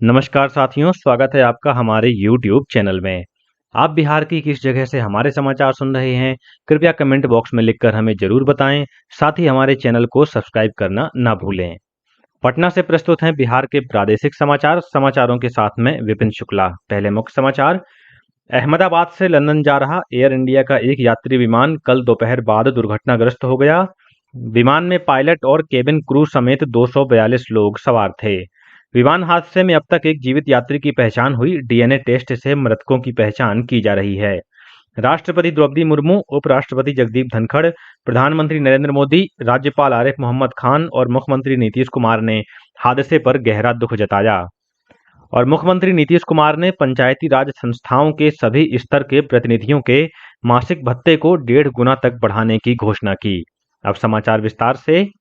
नमस्कार साथियों, स्वागत है आपका हमारे YouTube चैनल में। आप बिहार की किस जगह से हमारे समाचार सुन रहे हैं, कृपया कमेंट बॉक्स में लिखकर हमें जरूर बताएं। साथ ही हमारे चैनल को सब्सक्राइब करना ना भूलें। पटना से प्रस्तुत हैं बिहार के प्रादेशिक समाचार। समाचारों के साथ में विपिन शुक्ला। पहले मुख्य समाचार। अहमदाबाद से लंदन जा रहा एयर इंडिया का एक यात्री विमान कल दोपहर बाद दुर्घटनाग्रस्त हो गया। विमान में पायलट और केबिन क्रू समेत 242 लोग सवार थे। विमान हादसे में अब तक एक जीवित यात्री की पहचान हुई। डीएनए टेस्ट से मृतकों की पहचान की जा रही है। राष्ट्रपति द्रौपदी मुर्मू, उपराष्ट्रपति जगदीप धनखड़, प्रधानमंत्री नरेंद्र मोदी, राज्यपाल आरिफ मोहम्मद खान और मुख्यमंत्री नीतीश कुमार ने हादसे पर गहरा दुख जताया। और मुख्यमंत्री नीतीश कुमार ने पंचायती राज संस्थाओं के सभी स्तर के प्रतिनिधियों के मासिक भत्ते को 1.5 गुना तक बढ़ाने की घोषणा की। अब समाचार विस्तार से।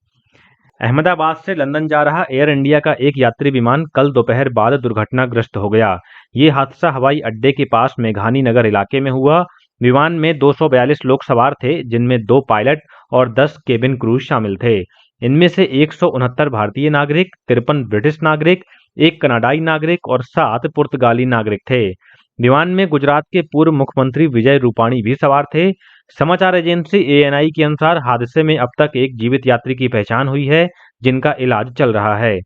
अहमदाबाद से लंदन जा रहा एयर इंडिया का एक यात्री विमान कल दोपहर बाद दुर्घटनाग्रस्त हो गया। ये हादसा हवाई अड्डे के पास मेघानी नगर इलाके में हुआ। विमान में 242 लोग सवार थे, जिनमें 2 पायलट और 10 केबिन क्रू शामिल थे। इनमें से 169 भारतीय नागरिक, 53 ब्रिटिश नागरिक, 1 कनाडाई नागरिक और 7 पुर्तगाली नागरिक थे। विमान में गुजरात के पूर्व मुख्यमंत्री विजय रूपाणी भी सवार थे। समाचार एजेंसी एएनआई के अनुसार हादसे में अब तक एक जीवित यात्री की पहचान हुई है, जिनका इलाज चल रहा है।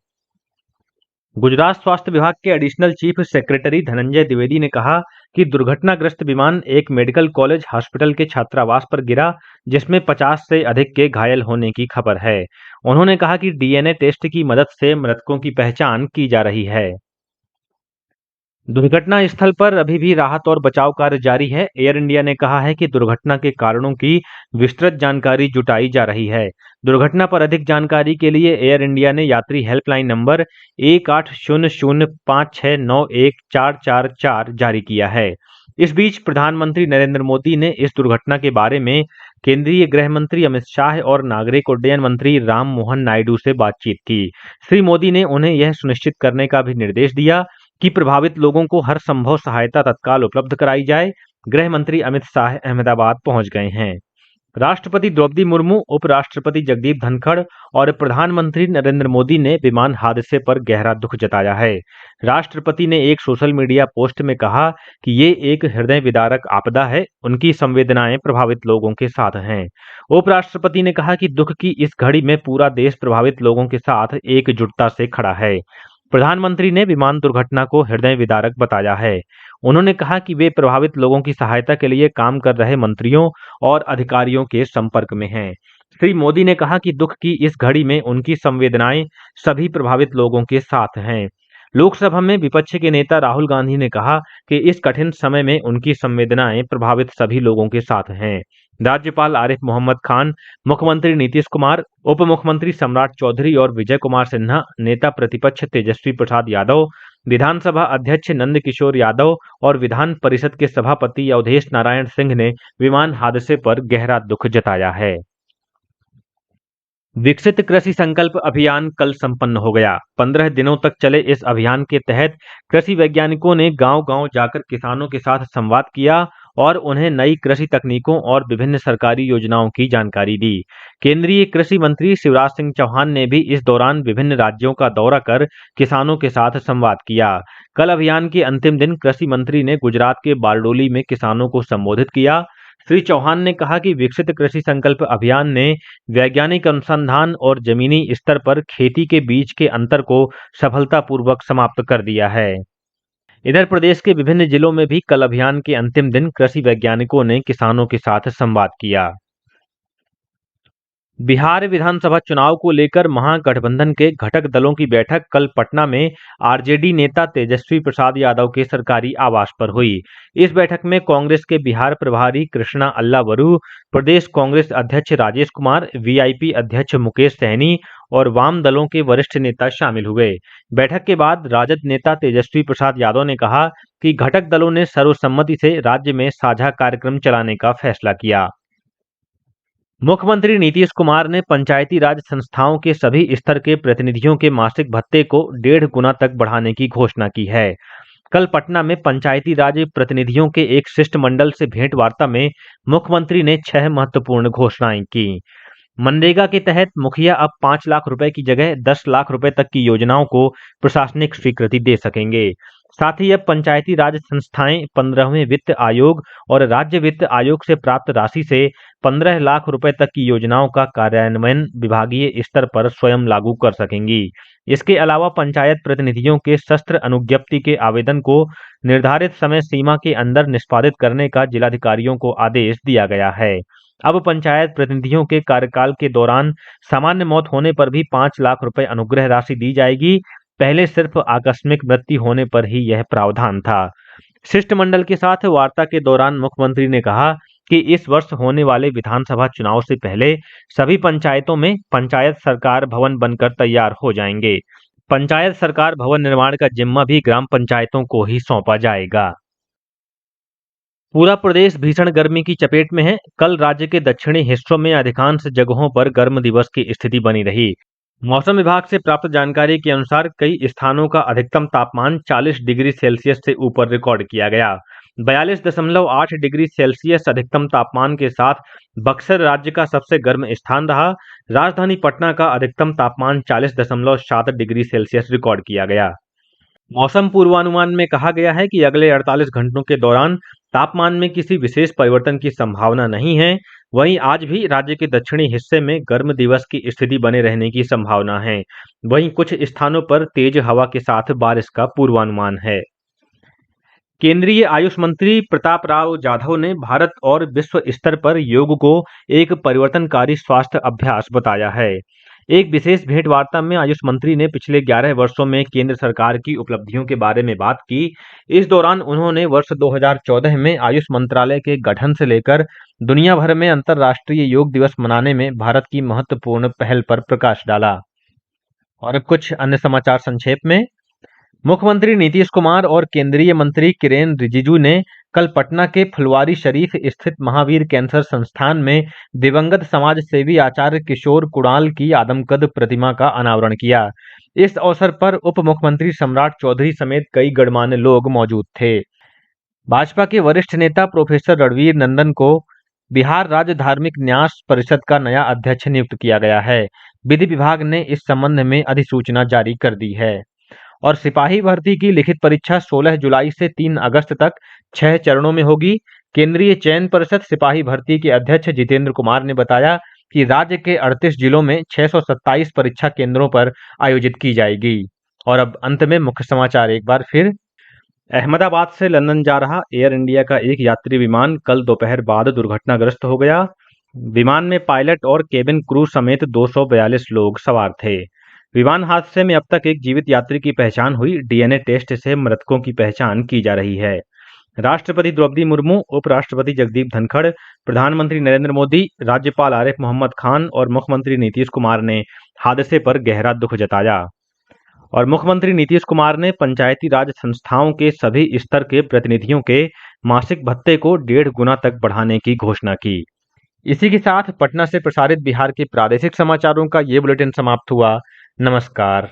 गुजरात स्वास्थ्य विभाग के additional chief secretary Dhananjay Dwivedi ने कहा कि दुर्घटनाग्रस्त विमान एक मेडिकल कॉलेज हॉस्पिटल के छात्रावास पर गिरा, जिसमें 50 से अधिक के घायल होने की खबर है। उन्होंने कहा कि डीएनए टेस्ट की मदद से मृतकों की पहचान की जा रही है। दुर्घटना स्थल पर अभी भी राहत और बचाव कार्य जारी है। एयर इंडिया ने कहा है कि दुर्घटना के कारणों की विस्तृत जानकारी जुटाई जा रही है। दुर्घटना पर अधिक जानकारी के लिए एयर इंडिया ने यात्री हेल्पलाइन नंबर 180056914444 जारी किया है। इस बीच प्रधानमंत्री नरेंद्र मोदी ने इस दुर्घटना के बारे में केंद्रीय गृह मंत्री अमित शाह और नागरिक उड्डयन मंत्री राम मोहन नायडू से बातचीत की। श्री मोदी ने उन्हें यह सुनिश्चित करने का भी निर्देश दिया कि प्रभावित लोगों को हर संभव सहायता तत्काल उपलब्ध कराई जाए। गृह मंत्री अमित शाह अहमदाबाद पहुंच गए हैं। राष्ट्रपति द्रौपदी मुर्मू, उपराष्ट्रपति जगदीप धनखड़ और प्रधानमंत्री नरेंद्र मोदी ने विमान हादसे पर गहरा दुख जताया है। राष्ट्रपति ने एक सोशल मीडिया पोस्ट में कहा कि ये एक हृदय विदारक आपदा है। उनकी संवेदनाएं प्रभावित लोगों के साथ हैं। उपराष्ट्रपति ने कहा कि दुख की इस घड़ी में पूरा देश प्रभावित लोगों के साथ एकजुटता से खड़ा है। प्रधानमंत्री ने विमान दुर्घटना को हृदय विदारक बताया है। उन्होंने कहा कि वे प्रभावित लोगों की सहायता के लिए काम कर रहे मंत्रियों और अधिकारियों के संपर्क में हैं। श्री मोदी ने कहा कि दुख की इस घड़ी में उनकी संवेदनाएं सभी प्रभावित लोगों के साथ हैं। लोकसभा में विपक्ष के नेता राहुल गांधी ने कहा कि इस कठिन समय में उनकी संवेदनाएं प्रभावित सभी लोगों के साथ हैं। राज्यपाल आरिफ मोहम्मद खान, मुख्यमंत्री नीतीश कुमार, उप मुख्यमंत्री सम्राट चौधरी और विजय कुमार सिन्हा, नेता प्रतिपक्ष तेजस्वी प्रसाद यादव, विधानसभा अध्यक्ष नंद किशोर यादव और विधान परिषद के सभापति अवधेश नारायण सिंह ने विमान हादसे पर गहरा दुख जताया है। विकसित कृषि संकल्प अभियान कल संपन्न हो गया। 15 दिनों तक चले इस अभियान के तहत कृषि वैज्ञानिकों ने गांव-गांव जाकर किसानों के साथ संवाद किया और उन्हें नई कृषि तकनीकों और विभिन्न सरकारी योजनाओं की जानकारी दी। केंद्रीय कृषि मंत्री शिवराज सिंह चौहान ने भी इस दौरान विभिन्न राज्यों का दौरा कर किसानों के साथ संवाद किया। कल अभियान के अंतिम दिन कृषि मंत्री ने गुजरात के बारडोली में किसानों को संबोधित किया। श्री चौहान ने कहा कि विकसित कृषि संकल्प अभियान ने वैज्ञानिक अनुसंधान और जमीनी स्तर पर खेती के बीच के अंतर को सफलतापूर्वक समाप्त कर दिया है। इधर प्रदेश के विभिन्न जिलों में भी कल अभियान के अंतिम दिन कृषि वैज्ञानिकों ने किसानों के साथ संवाद किया। बिहार विधानसभा चुनाव को लेकर महागठबंधन के घटक दलों की बैठक कल पटना में आरजेडी नेता तेजस्वी प्रसाद यादव के सरकारी आवास पर हुई। इस बैठक में कांग्रेस के बिहार प्रभारी कृष्णा अल्लावरू, प्रदेश कांग्रेस अध्यक्ष राजेश कुमार, वीआईपी अध्यक्ष मुकेश सहनी और वाम दलों के वरिष्ठ नेता शामिल हुए। बैठक के बाद राजद नेता तेजस्वी प्रसाद यादव ने कहा कि घटक दलों ने सर्वसम्मति से राज्य में साझा कार्यक्रम चलाने का फैसला किया। मुख्यमंत्री नीतीश कुमार ने पंचायती राज संस्थाओं के सभी स्तर के प्रतिनिधियों के मासिक भत्ते को 1.5 गुना तक बढ़ाने की घोषणा की है। कल पटना में पंचायती राज प्रतिनिधियों के एक शिष्टमंडल से भेंट वार्ता में मुख्यमंत्री ने 6 महत्वपूर्ण घोषणाएं की। मनरेगा के तहत मुखिया अब 5 लाख रुपए की जगह 10 लाख रुपए तक की योजनाओं को प्रशासनिक स्वीकृति दे सकेंगे। साथ ही अब पंचायती राज संस्थाएं 15वें वित्त आयोग और राज्य वित्त आयोग से प्राप्त राशि से 15 लाख रुपए तक की योजनाओं का कार्यान्वयन विभागीय स्तर पर स्वयं लागू कर सकेंगी। इसके अलावा पंचायत प्रतिनिधियों के शस्त्र अनुज्ञप्ति के आवेदन को निर्धारित समय सीमा के अंदर निष्पादित करने का जिलाधिकारियों को आदेश दिया गया है। अब पंचायत प्रतिनिधियों के कार्यकाल के दौरान सामान्य मौत होने पर भी 5 लाख रुपए अनुग्रह राशि दी जाएगी। पहले सिर्फ आकस्मिक मृत्यु होने पर ही यह प्रावधान था। शिष्टमंडल के साथ वार्ता के दौरान मुख्यमंत्री ने कहा कि इस वर्ष होने वाले विधानसभा चुनाव से पहले सभी पंचायतों में पंचायत सरकार भवन बनकर तैयार हो जाएंगे। पंचायत सरकार भवन निर्माण का जिम्मा भी ग्राम पंचायतों को ही सौंपा जाएगा। पूरा प्रदेश भीषण गर्मी की चपेट में है। कल राज्य के दक्षिणी हिस्सों में अधिकांश जगहों पर गर्म दिवस की स्थिति बनी रही। मौसम विभाग से प्राप्त जानकारी के अनुसार कई स्थानों का अधिकतम तापमान 40 डिग्री सेल्सियस से ऊपर रिकॉर्ड किया गया। 42.8 डिग्री सेल्सियस अधिकतम तापमान के साथ बक्सर राज्य का सबसे गर्म स्थान रहा। राजधानी पटना का अधिकतम तापमान 40.7 डिग्री सेल्सियस रिकॉर्ड किया गया। मौसम पूर्वानुमान में कहा गया है कि अगले 48 घंटों के दौरान तापमान में किसी विशेष परिवर्तन की संभावना नहीं है। वहीं आज भी राज्य के दक्षिणी हिस्से में गर्म दिवस की स्थिति बने रहने की संभावना है। वहीं कुछ स्थानों पर तेज हवा के साथ बारिश का पूर्वानुमान है। केंद्रीय आयुष मंत्री प्रताप राव जाधव ने भारत और विश्व स्तर पर योग को एक परिवर्तनकारी स्वास्थ्य अभ्यास बताया है। एक विशेष भेंट वार्ता में आयुष मंत्री ने पिछले 11 वर्षों में केंद्र सरकार की उपलब्धियों के बारे में बात की। इस दौरान उन्होंने वर्ष 2014 में आयुष मंत्रालय के गठन से लेकर दुनिया भर में अंतर्राष्ट्रीय योग दिवस मनाने में भारत की महत्वपूर्ण पहल पर प्रकाश डाला। और अब कुछ अन्य समाचार संक्षेप में। मुख्यमंत्री नीतीश कुमार और केंद्रीय मंत्री किरेन रिजिजू ने कल पटना के फुलवारी शरीफ स्थित महावीर कैंसर संस्थान में दिवंगत समाज सेवी आचार्य किशोर कुणाल की आदमकद प्रतिमा का अनावरण किया। इस अवसर पर उप मुख्यमंत्री सम्राट चौधरी समेत कई गणमान्य लोग मौजूद थे। भाजपा के वरिष्ठ नेता प्रोफेसर रणवीर नंदन को बिहार राज्य धार्मिक न्यास परिषद का नया अध्यक्ष नियुक्त किया गया है। विधि विभाग ने इस संबंध में अधिसूचना जारी कर दी है। और सिपाही भर्ती की लिखित परीक्षा 16 जुलाई से 3 अगस्त तक 6 चरणों में होगी। केंद्रीय चयन परिषद सिपाही भर्ती के अध्यक्ष जितेंद्र कुमार ने बताया कि राज्य के 38 जिलों में 627 परीक्षा केंद्रों पर आयोजित की जाएगी। और अब अंत में मुख्य समाचार एक बार फिर। अहमदाबाद से लंदन जा रहा एयर इंडिया का एक यात्री विमान कल दोपहर बाद दुर्घटनाग्रस्त हो गया। विमान में पायलट और केबिन क्रू समेत 242 लोग सवार थे। विमान हादसे में अब तक एक जीवित यात्री की पहचान हुई। डीएनए टेस्ट से मृतकों की पहचान की जा रही है। राष्ट्रपति द्रौपदी मुर्मू, उपराष्ट्रपति जगदीप धनखड़, प्रधानमंत्री नरेंद्र मोदी, राज्यपाल आरिफ मोहम्मद खान और मुख्यमंत्री नीतीश कुमार ने हादसे पर गहरा दुख जताया। और मुख्यमंत्री नीतीश कुमार ने पंचायती राज संस्थाओं के सभी स्तर के प्रतिनिधियों के मासिक भत्ते को 1.5 गुना तक बढ़ाने की घोषणा की। इसी के साथ पटना से प्रसारित बिहार के प्रादेशिक समाचारों का ये बुलेटिन समाप्त हुआ। नमस्कार।